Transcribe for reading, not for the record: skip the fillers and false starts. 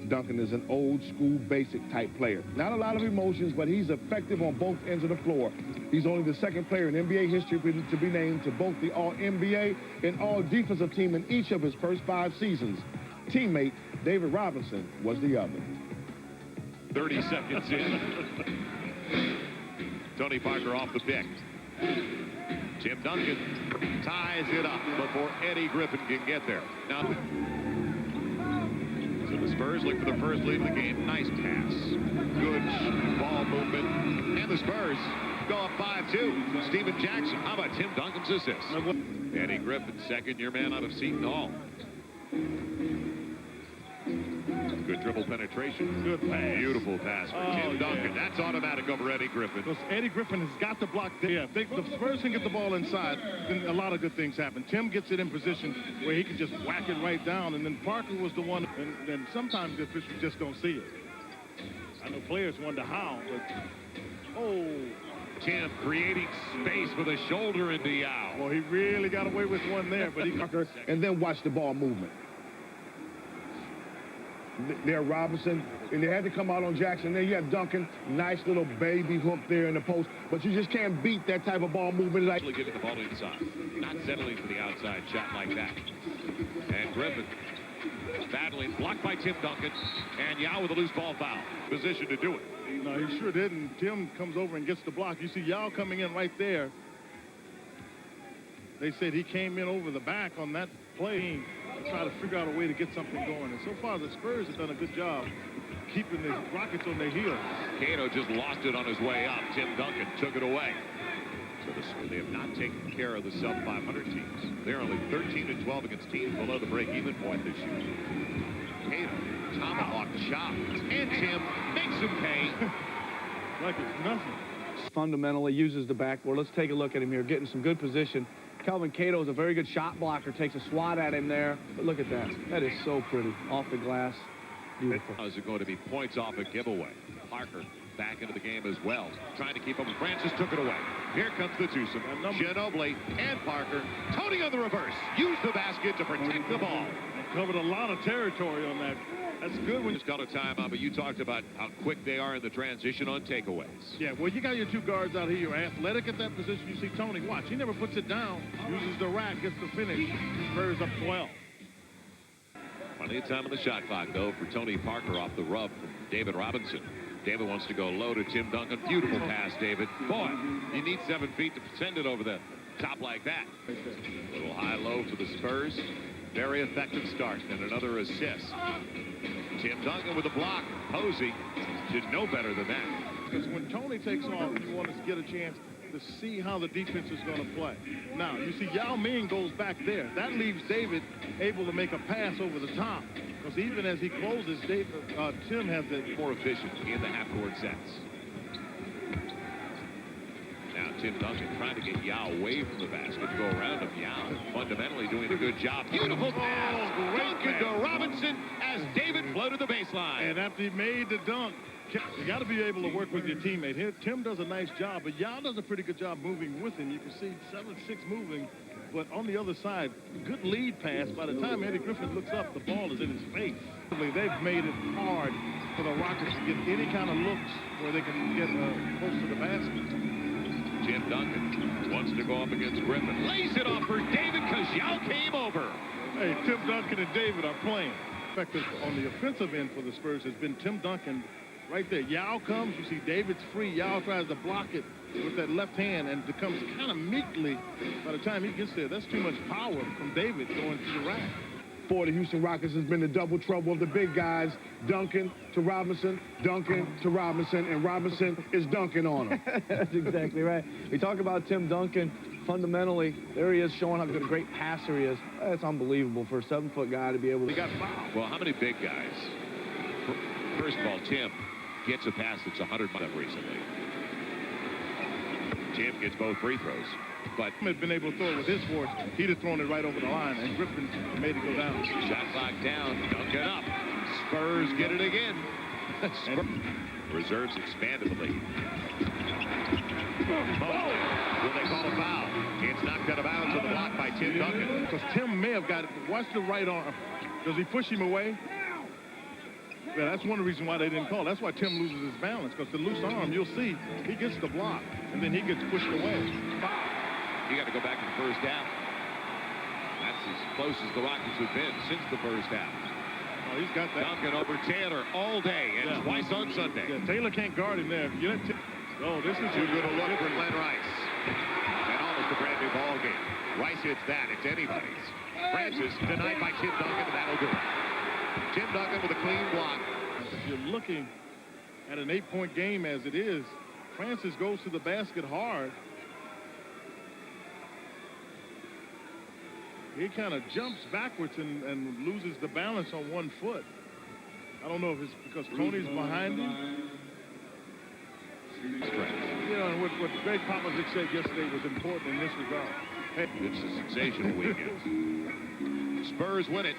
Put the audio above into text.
Duncan is an old-school, basic-type player. Not a lot of emotions, but he's effective on both ends of the floor. He's only the second player in NBA history to be named to both the All-NBA and All-Defensive Team in each of his first 5 seasons. Teammate David Robinson was the other. 30 seconds in. Tony Parker off the pick. Tim Duncan ties it up before Eddie Griffin can get there. Now, so the Spurs look for the first lead of the game. Nice pass. Good ball movement. And the Spurs go up 5-2. Steven Jackson. How about Tim Duncan's assist? Eddie Griffin, second-year man out of Seton Hall. Good dribble penetration. Good pass. Beautiful pass for Tim Duncan. Yeah. That's automatic over Eddie Griffin. Because Eddie Griffin has got to block there. Yeah, if the Spurs can get the ball inside, then a lot of good things happen. Tim gets it in position where he can just whack it right down, and then Parker was the one, and then sometimes the officials just don't see it. I know players wonder how, but Tim creating space with a shoulder into Yao. Well, he really got away with one there, but he and then watch the ball movement. There, Robinson, and they had to come out on Jackson. There you have Duncan, nice little baby hook there in the post, but you just can't beat that type of ball movement. Actually getting the ball inside, not settling for the outside shot like that. And Griffin battling, blocked by Tim Duncan, and Yao with a loose ball foul. Position to do it. No, he sure didn't. Tim comes over and gets the block. You see Yao coming in right there. They said he came in over the back on that play. Try to figure out a way to get something going. And so far, the Spurs have done a good job keeping the Rockets on their heels. Cato just lost it on his way up. Tim Duncan took it away. So they have not taken care of the sub-500 teams. They're only 13-12 against teams below the break-even point this year. Cato, tomahawk chop, and Tim makes him pay. Like it's nothing. Fundamentally uses the backboard. Let's take a look at him here, getting some good position. Kelvin Cato is a very good shot blocker, takes a swat at him there. But look at that. That is so pretty. Off the glass. Beautiful. Is it going to be points off a giveaway? Parker back into the game as well. Trying to keep up. Francis took it away. Here comes the twosome. Ginobili and Parker. Tony on the reverse. Use the basket to protect the ball. Covered a lot of territory on that. That's good when it's got a timeout, but you talked about how quick they are in the transition on takeaways. Yeah, well, you got your two guards out here. You're athletic at that position. You see Tony, watch. He never puts it down. Uses the rack, gets the finish. Spurs up 12. Plenty of time on the shot clock, though, for Tony Parker off the rub from David Robinson. David wants to go low to Tim Duncan. Beautiful pass, David. Boy, you need 7 feet to send it over the top like that. A little high-low for the Spurs. Very effective start and another assist. Tim Duncan with a block. Posey should know better than that. Because when Tony takes off, you want to get a chance to see how the defense is going to play. Now, you see Yao Ming goes back there. That leaves David able to make a pass over the top. Because even as he closes, Tim has it more efficient in the half-court sets. Now Tim Duncan trying to get Yao away from the basket to go around him. Yao fundamentally doing a good job. Beautiful pass. Duncan to Robinson as David floated the baseline. And after he made the dunk, you got to be able to work with your teammate. Here, Tim does a nice job, but Yao does a pretty good job moving with him. You can see 7-6 moving, but on the other side, good lead pass. By the time Eddie Griffin looks up, the ball is in his face. They've made it hard for the Rockets to get any kind of looks where they can get close to the basket. Tim Duncan wants to go up against Griffin. Lays it off for David because Yao came over. Hey, Tim Duncan and David are playing. Effective on the offensive end for the Spurs has been Tim Duncan right there. Yao comes, you see David's free. Yao tries to block it with that left hand and becomes kind of meekly. By the time he gets there, that's too much power from David going to the rack. For the Houston Rockets has been the double trouble of the big guys. Duncan to Robinson, Duncan to Robinson, and Robinson is dunking on him. That's exactly right. We talk about Tim Duncan. Fundamentally, there he is showing how good a great passer he is. That's unbelievable for a 7-foot guy to be able to. He got fouled. Well, how many big guys? First of all, Tim gets a pass that's 100 miles recently. Tim gets both free throws. But had been able to throw it with his force, he'd have thrown it right over the line, and Griffin made it go down. Shot clock down, Duncan up. Spurs get it again. Reserves expanded the lead. Will they call a foul? It's knocked out of bounds on the block by Tim Duncan. Because Tim may have got it. Watch the right arm. Does he push him away? Yeah, that's one of the reasons why they didn't call. That's why Tim loses his balance, because the loose arm, you'll see, he gets the block, and then he gets pushed away. Foul. You got to go back to the first half. That's as close as the Rockets have been since the first half. Oh, he's got that. Duncan over Taylor all day and twice on Sunday. Yeah, Taylor can't guard him there. Oh, this is Too good a look for Glenn Rice. And almost a brand new ball game. Rice hits that. It's anybody's. Francis denied by Tim Duncan, and that'll do it. Tim Duncan with a clean block. If you're looking at an 8-point game as it is, Francis goes to the basket hard. He kind of jumps backwards and loses the balance on one foot. I don't know if it's because Tony's behind him. You know, and what Greg Popovich said yesterday was important in this regard. Hey. It's a sensational weekend. Spurs win it.